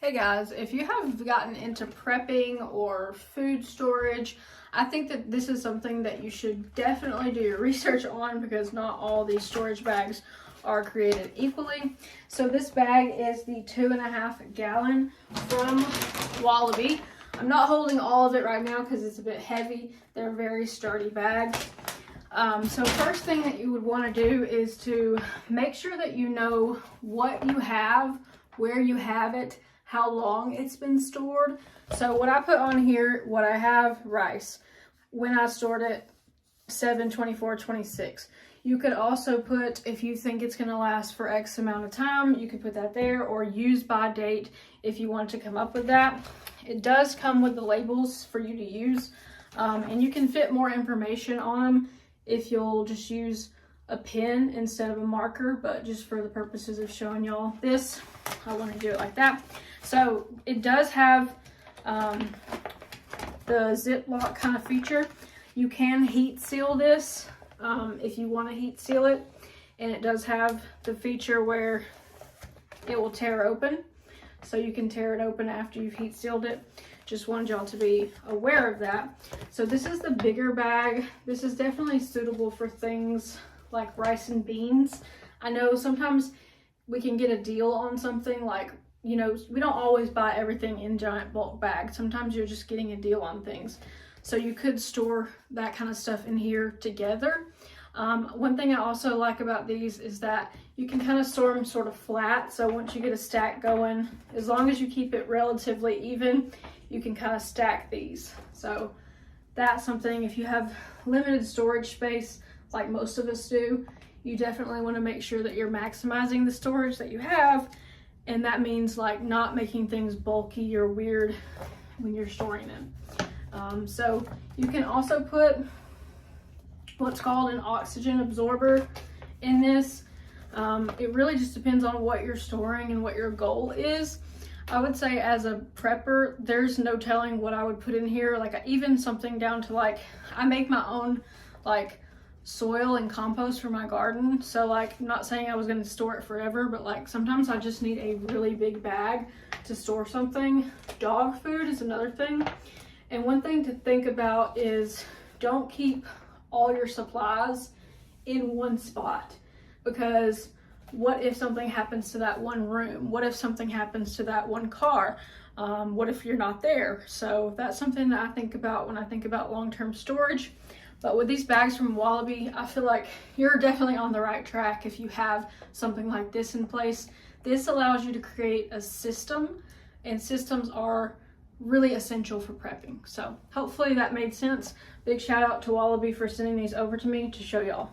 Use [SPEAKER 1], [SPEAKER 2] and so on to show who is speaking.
[SPEAKER 1] Hey guys, if you have gotten into prepping or food storage, I think that this is something that you should definitely do your research on because not all these storage bags are created equally. So this bag is the 2.5 gallon from Wallaby. I'm not holding all of it right now because it's a bit heavy. They're very sturdy bags. So first thing that you would want to do is to make sure that you know what you have, where you have it, how long it's been stored. So what I put on here, what I have, rice. When I stored it, 7/24/26. You could also put, if you think it's going to last for X amount of time, you could put that there, or use by date if you want to come up with that. It does come with the labels for you to use, and you can fit more information on them if you'll just use a pen instead of a marker, but just for the purposes of showing y'all this, I want to do it like that. So it does have the Ziploc kind of feature. You can heat seal this if you want to heat seal it, and it does have the feature where it will tear open, so you can tear it open after you've heat sealed it. Just wanted y'all to be aware of that. So this is the bigger bag. This is definitely suitable for things like rice and beans. I know sometimes we can get a deal on something, like, you know, we don't always buy everything in giant bulk bags. Sometimes you're just getting a deal on things. So you could store that kind of stuff in here together. One thing I also like about these is that you can kind of store them sort of flat. So once you get a stack going, as long as you keep it relatively even, you can kind of stack these. So that's something, if you have limited storage space, like most of us do, you definitely want to make sure that you're maximizing the storage that you have. And that means like not making things bulky or weird when you're storing them. So you can also put what's called an oxygen absorber in this. It really just depends on what you're storing and what your goal is. I would say as a prepper, there's no telling what I would put in here. Like even something down to like, I make my own like soil and compost for my garden. So like, I'm not saying I was going to store it forever, but like sometimes I just need a really big bag to store something. Dog food is another thing. And one thing to think about is don't keep all your supplies in one spot, because what if something happens to that one room? What if something happens to that one car? What if you're not there? So that's something that I think about when I think about long-term storage. But with these bags from Wallaby, I feel like you're definitely on the right track if you have something like this in place. This allows you to create a system, and systems are really essential for prepping. So hopefully that made sense. Big shout out to Wallaby for sending these over to me to show y'all.